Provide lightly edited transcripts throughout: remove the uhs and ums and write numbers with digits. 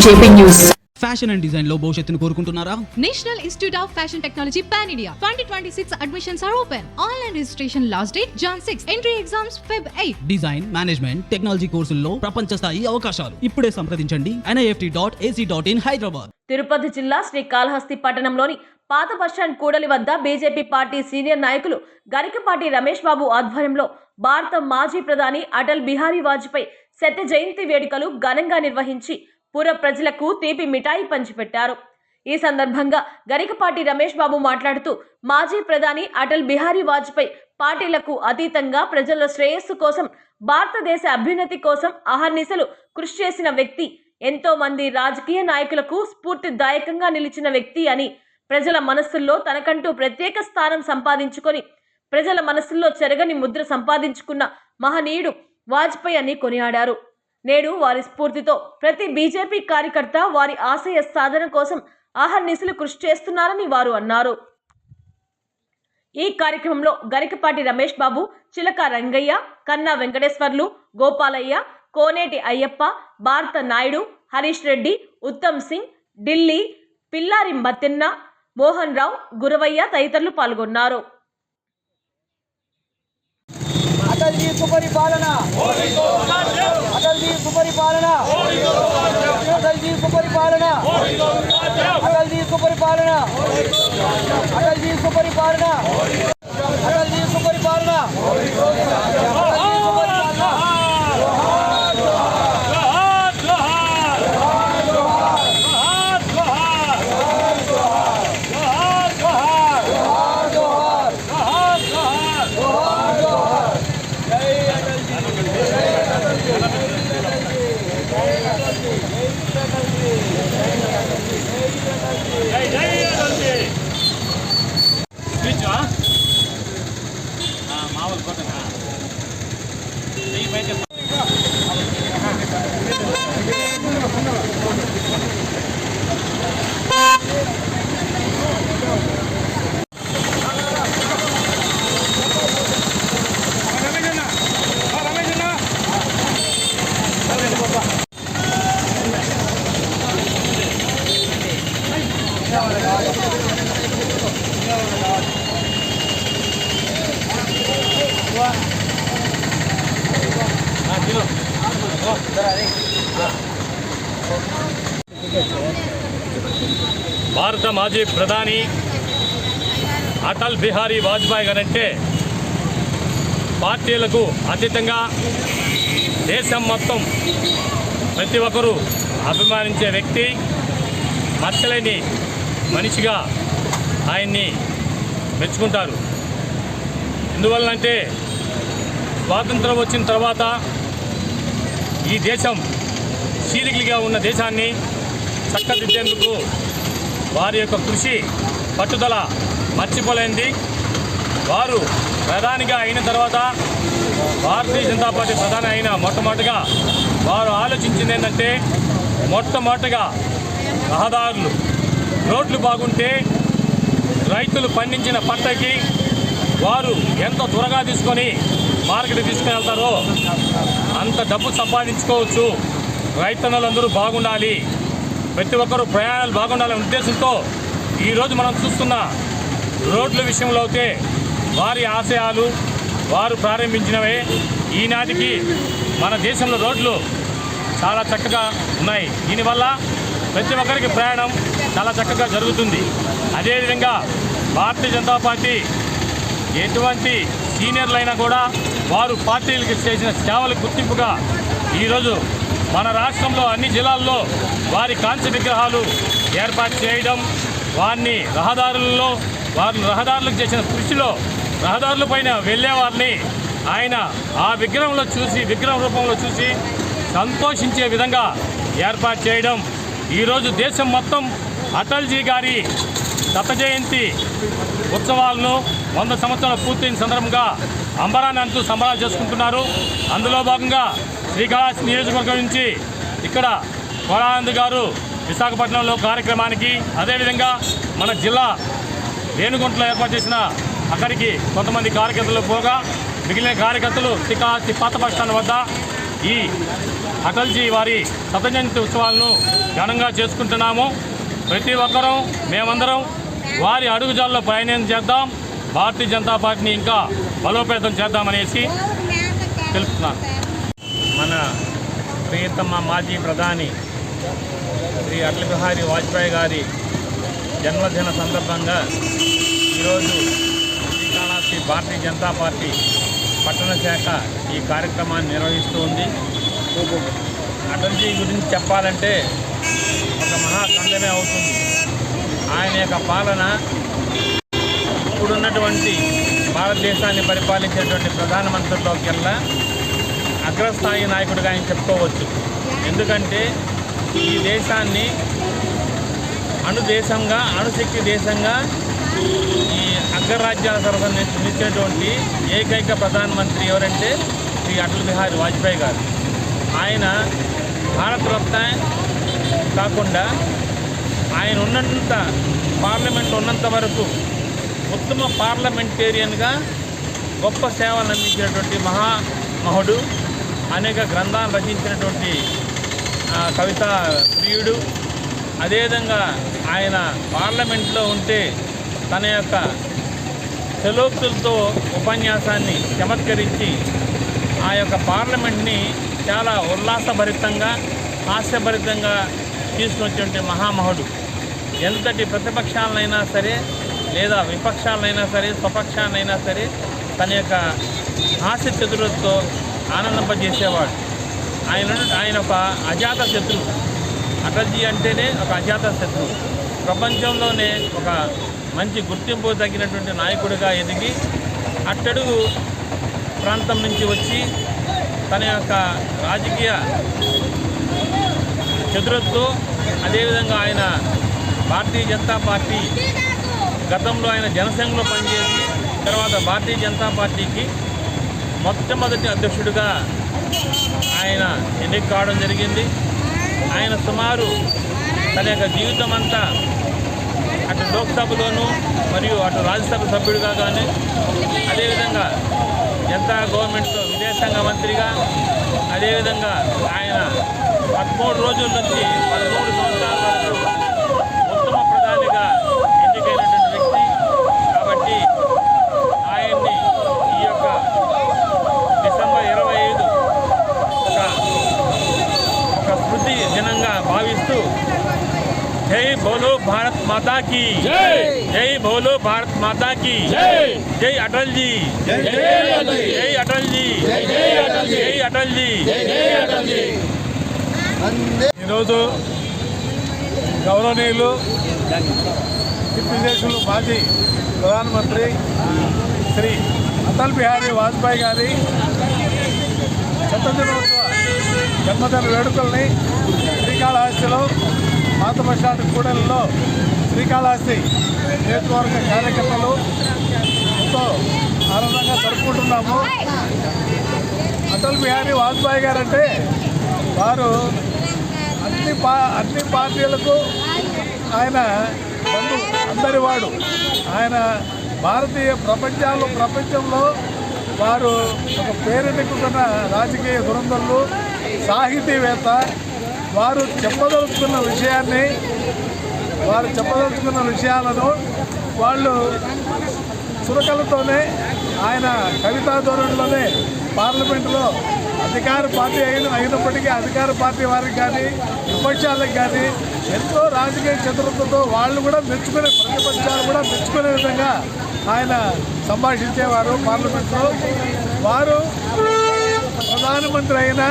JP News. Fashion and design లో భవిష్యత్తును కోరుకుంటున్నారా? National institute of fashion technology pan India 2026 admissions are open. Online registration last date Jan 6. Entry exams Feb 8. Design, management, technology కోర్సుల్లో ప్రపంచ స్థాయి అవకాశాలు. ఇప్పుడే సంప్రదించండి nift.ac.in హైదరాబాద్. తిరుపతి జిల్లా శ్రీకాళహస్తి పట్టణంలోని పాత బస్టాండ్ కూడలి వద్ద బీజేపీ పార్టీ సీనియర్ నాయకులు గరికపాటి రమేష్ బాబు ఆధ్వర్యంలో భారత మాజీ ప్రధాని అటల్ బిహారీ వాజ్పేయి శత జయంతి వేడుకలు ఘనంగా నిర్వహించి పుర ప్రజలకు తీపి మిఠాయి పంచిపెట్టారు. ఈ సందర్భంగా గరికపాటి రమేష్ బాబు మాట్లాడుతూ మాజీ ప్రధాని అటల్ బిహారీ వాజ్పేయి పార్టీలకు అతీతంగా ప్రజల శ్రేయస్సు కోసం, భారతదేశ అభ్యున్నతి కోసం అహర్నిశలు కృషి చేసిన వ్యక్తి, ఎంతో మంది రాజకీయ నాయకులకు స్ఫూర్తిదాయకంగా నిలిచిన వ్యక్తి అని, ప్రజల మనస్సుల్లో తనకంటూ ప్రత్యేక స్థానం సంపాదించుకొని ప్రజల మనస్సుల్లో చెరగని ముద్ర సంపాదించుకున్న మహనీయుడు వాజ్పేయి అని కొనియాడారు. నేడు వారి స్ఫూర్తితో ప్రతి బీజేపీ కార్యకర్త వారి ఆశయ సాధన కోసం అహర్నిశలు కృషి చేస్తున్నారని వారు అన్నారు. ఈ కార్యక్రమంలో గరికపాటి రమేష్ బాబు, చిలక రంగయ్య, కన్నా వెంకటేశ్వర్లు, గోపాలయ్య, కోనేటి అయ్యప్ప, భారత నాయుడు, హరీష్ రెడ్డి, ఉత్తమ్ సింగ్, ఢిల్లీ, పిల్లారి మత్తెన్న, మోహన్ రావు, గురవయ్య తదితరులు పాల్గొన్నారు. अटल जी सुपरिपालना, अटल जी सुपरिपालना, अटल जी सुपरिपालना, अटल जी सुपरिपालना, अटल जी सुपरिपालना, अटल जी सुपरिपालना, భారత మాజీ ప్రధాని అటల్ బిహారీ వాజ్పేయి గారంటే పార్టీలకు అతీతంగా దేశం మొత్తం ప్రతి ఒక్కరూ అభిమానించే వ్యక్తి, మచ్చలేని మనిషిగా ఆయన్ని మెచ్చుకుంటారు. ఎందువల్లంటే స్వాతంత్రం వచ్చిన తర్వాత ఈ దేశం చీలికలుగా ఉన్న దేశాన్ని చక్కదిద్దేందుకు వారి యొక్క కృషి, పట్టుదల మర్చిపోలేనిది. వారు ప్రధానిగా అయిన తర్వాత, భారతీయ జనతా పార్టీ ప్రధాని అయిన మొట్టమొదటిగా వారు ఆలోచించింది ఏంటంటే, మొట్టమొదటిగా రహదారులు, రోడ్లు బాగుంటే రైతులు పండించిన పంటకి వారు ఎంతో త్వరగా తీసుకొని మార్కెట్ తీసుకుని వెళ్తారో అంత డబ్బు సంపాదించుకోవచ్చు. రైతన్నలందరూ బాగుండాలి, ప్రతి ఒక్కరూ ప్రయాణాలు బాగుండాలనే ఉద్దేశంతో ఈరోజు మనం చూస్తున్న రోడ్ల విషయంలో అయితే వారి ఆశయాలు వారు ప్రారంభించినవే. ఈనాటికి మన దేశంలో రోడ్లు చాలా చక్కగా ఉన్నాయి. దీనివల్ల ప్రతి ఒక్కరికి ప్రయాణం చాలా చక్కగా జరుగుతుంది. అదేవిధంగా భారతీయ జనతా పార్టీ ఎటువంటి సీనియర్లైనా కూడా వారు పార్టీలకు చేసిన సేవలకు గుర్తింపుగా ఈరోజు మన రాష్ట్రంలో అన్ని జిల్లాల్లో వారి కాంస్య విగ్రహాలు ఏర్పాటు చేయడం, వారిని రహదారులకు చేసిన కృషిలో రహదారుల పైన వెళ్ళే వారిని ఆయన ఆ విగ్రహం రూపంలో చూసి సంతోషించే విధంగా ఏర్పాటు చేయడం. ఈరోజు దేశం మొత్తం అటల్జీ గారి శత జయంతి ఉత్సవాలను 100 సంవత్సరాలు పూర్తయిన సందర్భంగా అంబరాన్ని అంటూ సంబరాలు చేసుకుంటున్నారు. అందులో భాగంగా శ్రీకాళహస్తి నియోజకవర్గం నుంచి ఇక్కడ కోలానంద్ గారు విశాఖపట్నంలో కార్యక్రమానికి, అదేవిధంగా మన జిల్లా రేణుగుంటలో ఏర్పాటు చేసిన అక్కడికి కొంతమంది కార్యకర్తలు పోగా మిగిలిన కార్యకర్తలు శ్రీకాళహస్తి పాత బస్టాండ్ వద్ద ఈ అటల్జీ వారి శతజయంతి ఉత్సవాలను ఘనంగా చేసుకుంటున్నాము. ప్రతి ఒక్కరూ మేమందరం వారి అడుగుజాల్లో ప్రయాణం చేద్దాం, భారతీయ జనతా పార్టీని ఇంకా బలోపేతం చేద్దామనేసి తెలుపుతున్నాను. మన ప్రియతమ మాజీ ప్రధాని శ్రీ అటల్ బిహారీ వాజ్పేయి గారి జన్మదిన సందర్భంగా ఈరోజు శ్రీకాళహస్తి భారతీయ జనతా పార్టీ పట్టణ శాఖ ఈ కార్యక్రమాన్ని నిర్వహిస్తూ ఉంది. అటల్జీ గురించి చెప్పాలంటే ఒక మహాఖండమే అవుతుంది. ఆయన యొక్క పాలన ఇప్పుడున్నటువంటి భారతదేశాన్ని పరిపాలించేటువంటి ప్రధానమంత్రుల్లోకెల్లా అగ్రస్థాయి నాయకుడిగా ఆయన చెప్పుకోవచ్చు. ఎందుకంటే ఈ దేశాన్ని అణుదేశంగా, అణుశక్తి దేశంగా ఈ అగ్రరాజ్యాల తరఫున నిలిచినటువంటి ఏకైక ప్రధానమంత్రి ఎవరంటే శ్రీ అటల్ బిహారీ వాజ్పేయి గారు. ఆయన భారతరత్న కాకుండా ఆయన ఉన్నంత పార్లమెంట్ ఉన్నంత వరకు ఉత్తమ పార్లమెంటేరియన్గా గొప్ప సేవలు అందించినటువంటి మహామహుడు, అనేక గ్రంథాలు రచించినటువంటి కవితా ప్రియుడు. అదేవిధంగా ఆయన పార్లమెంట్లో ఉంటే తన యొక్క చలోక్తులతో ఉపన్యాసాన్ని చమత్కరించి ఆ యొక్క పార్లమెంట్ని చాలా ఉల్లాసభరితంగా, హాస్యభరితంగా తీసుకొచ్చేటువంటి మహామహుడు. ఎంతటి ప్రతిపక్షాలనైనా సరే, లేదా విపక్షాలనైనా సరే, స్వపక్షాలనైనా సరే తన యొక్క హాస్య చతురతతో ఆనందింపజేసేవాడు. ఆయన ఒక అజాత శత్రువు. అటల్జీ అంటేనే ఒక అజాత శత్రువు. ప్రపంచంలోనే ఒక మంచి గుర్తింపు తగినటువంటి నాయకుడిగా ఎదిగి అట్టడుగు ప్రాంతం నుంచి వచ్చి తన యొక్క రాజకీయ చతురతతో, అదేవిధంగా ఆయన భారతీయ జనతా పార్టీ గతంలో ఆయన జనసంఘంలో పనిచేసి తర్వాత భారతీయ జనతా పార్టీకి మొట్టమొదటి అధ్యక్షుడిగా ఆయన ఎన్నిక కావడం జరిగింది. ఆయన సుమారు తన యొక్క జీవితం అంతా అటు లోక్సభలోనూ మరియు అటు రాజ్యసభ సభ్యుడిగా కానీ, అదేవిధంగా జనతా గవర్నమెంట్లో విదేశాంగ మంత్రిగా, అదేవిధంగా ఆయన 13 రోజుల నుంచి 13 సంవత్సరాల వరకు ఉత్తమ ప్రధానిగా ఎన్నికైనటువంటి వ్యక్తి. కాబట్టి ఆయన్ని ఈ యొక్క డిసెంబర్ 25 ఒక స్మృతి దినంగా భావిస్తూ జై బోలో భారత్ మాతా కీ జై, జై బోలో భారత్ మాతా కీ జై, జై అటల్జీ, జై అటల్జీ, జై అటల్జీ, జై అటల్జీ, జై అటల్జీ. ఈరోజు గౌరవనీయులు దేశంలో మాజీ ప్రధానమంత్రి శ్రీ అటల్ బిహారీ వాజ్పేయి గారి శతదినోత్సవ జన్మదిన వేడుకల్ని శ్రీకాళహస్తిలో పాత బస్టాండ్ కూడలిలో శ్రీకాళహస్తి నియోజకవర్గ కార్యకర్తలు ఎంతో ఆనందంగా జరుపుకుంటున్నాము. అటల్ బిహారీ వాజ్పేయి గారంటే వారు అన్ని పార్టీలకు ఆయన అందరివాడు. ఆయన ప్రపంచంలో వారు ఒక పేరెన్నికున్న రాజకీయ దురంధరులు, సాహితీవేత్త. వారు చెప్పదలుచుకున్న విషయాలను వాళ్ళు చురకలతోనే, ఆయన కవితా ధోరణిలోనే పార్లమెంటులో అధికార పార్టీ అయినప్పటికీ అధికార పార్టీ వారికి కానీ విపక్షాలకు కానీ ఎంతో రాజకీయ చతురతతో వాళ్ళు కూడా ప్రతిపక్షాలు కూడా మెచ్చుకునే విధంగా ఆయన సంభాషించేవారు పార్లమెంట్లో. వారు ప్రధానమంత్రి అయిన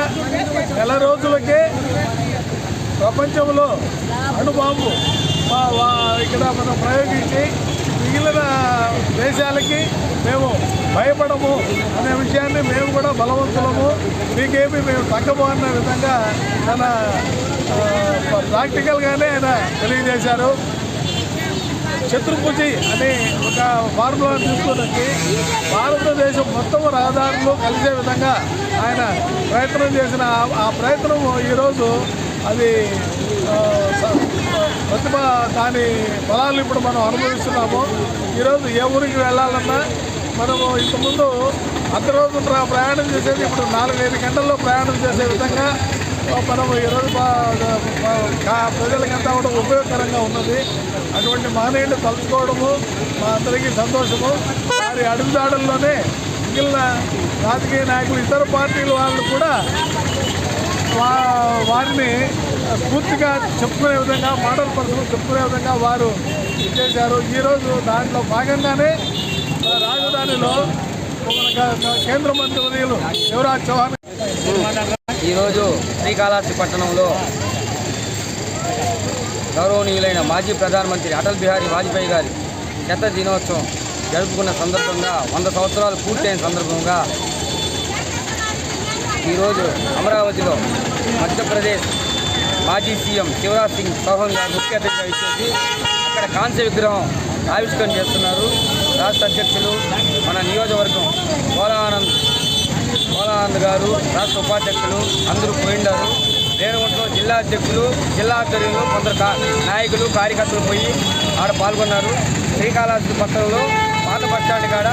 నెల రోజులకే ప్రపంచంలో అణుబాంబు ఇక్కడ మనం ప్రయోగించి మిగిలిన దేశాలకి మేము భయపడము అనే విషయాన్ని మేము కూడా బలవంతులము, మీకేమి మేము తగ్గము అన్న విధంగా తన ప్రాక్టికల్గానే ఆయన తెలియజేశారు. చతుర్భుజి అనే ఒక ఫార్ములా తీసుకుని భారతదేశం మొత్తం రహదారులు కలిసే విధంగా ఆయన ప్రయత్నం చేసిన ఆ ప్రయత్నం ఈరోజు అది దాని ఫలాలు ఇప్పుడు మనం అనుభవిస్తున్నాము. ఈరోజు ఏ ఊరికి వెళ్ళాలన్నా మనము ఇంతకుముందు అంత రోజు ప్రయాణం చేసేది ఇప్పుడు 4-5 గంటల్లో ప్రయాణం చేసే విధంగా మనం ఈరోజు ప్రజలకంతా కూడా ఉపయోగకరంగా ఉన్నది. అటువంటి మహనీయులు తలుచుకోవడము మా అందరికీ సంతోషము. వారి అడుగుదాడుల్లోనే మిగిలిన రాజకీయ నాయకులు, ఇతర పార్టీల వాళ్ళు కూడా వారిని పూర్తిగా చెప్పుకునే విధంగా, మోడల్ పర్సన్ చెప్పుకునే విధంగా వారు చేశారు. ఈరోజు దాంట్లో భాగంగానే రాజధానిలో కేంద్ర మంత్రివర్యులు శివరాజ్ చౌహాన్ ఈరోజు శ్రీకాళహస్తి పట్టణంలో గౌరవనీయులైన మాజీ ప్రధానమంత్రి అటల్ బిహారీ వాజ్పేయి గారి శత దినోత్సవం జరుపుకున్న సందర్భంగా 100 సంవత్సరాలు పూర్తయిన సందర్భంగా ఈరోజు అమరావతిలో మధ్యప్రదేశ్ మాజీ సీఎం శివరాజ్ సింగ్ చౌహాన్ గారు ముఖ్య అతిథిగా ఇచ్చేసి అక్కడ కాంస్య విగ్రహం ఆవిష్కరణ చేస్తున్నారు. రాష్ట్ర అధ్యక్షులు మన నియోజకవర్గం పోలానంద్ గారు, రాష్ట్ర ఉపాధ్యక్షులు అందరూ పోయిండారు. రేణుగుంటలో జిల్లా అధ్యక్షులు, జిల్లా ఆధ్వర్యంలో కొందరు నాయకులు, కార్యకర్తలు పోయి ఆడ పాల్గొన్నారు. శ్రీకాళహస్తి పట్టణంలో పాత బస్టాండ్ కాడ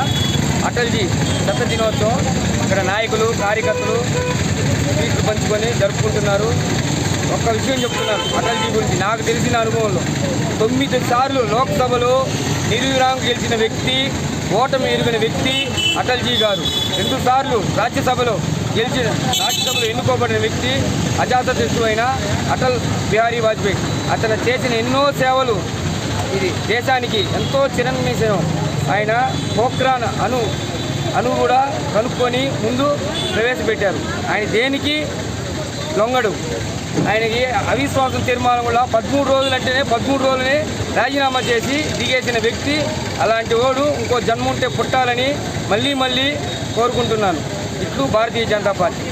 అటల్జీ శత దినోత్సవం అక్కడ నాయకులు, కార్యకర్తలు స్వీట్లు పంచుకొని జరుపుకుంటున్నారు. ఒక్క విషయం చెప్తున్నాను అటల్జీ గురించి. నాకు తెలిసిన అనుభవంలో 9 సార్లు లోక్సభలో నిర్విరామం గెలిచిన వ్యక్తి, ఓటమి ఎరిగిన వ్యక్తి అటల్జీ గారు. 2 సార్లు రాజ్యసభలో ఎన్నుకోబడిన వ్యక్తి అజాతశత్రువు అయిన అటల్ బిహారీ వాజ్పేయి. అతను చేసిన ఎన్నో సేవలు ఇది దేశానికి ఎంతో చిరన్మిషం. ఆయన పోఖ్రాన్ అణు కూడా కనుక్కొని ముందు ప్రవేశపెట్టారు. ఆయన దేనికి లొంగడు. ఆయనకి అవిశ్వాసం తీర్మానం కూడా 13 రోజులు అంటేనే 13 రోజులనే రాజీనామా చేసి దిగేసిన వ్యక్తి. అలాంటి వాడు ఇంకో జన్మ ఉంటే పుట్టాలని మళ్ళీ కోరుకుంటున్నాను. ఇట్లు భారతీయ జనతా పార్టీ.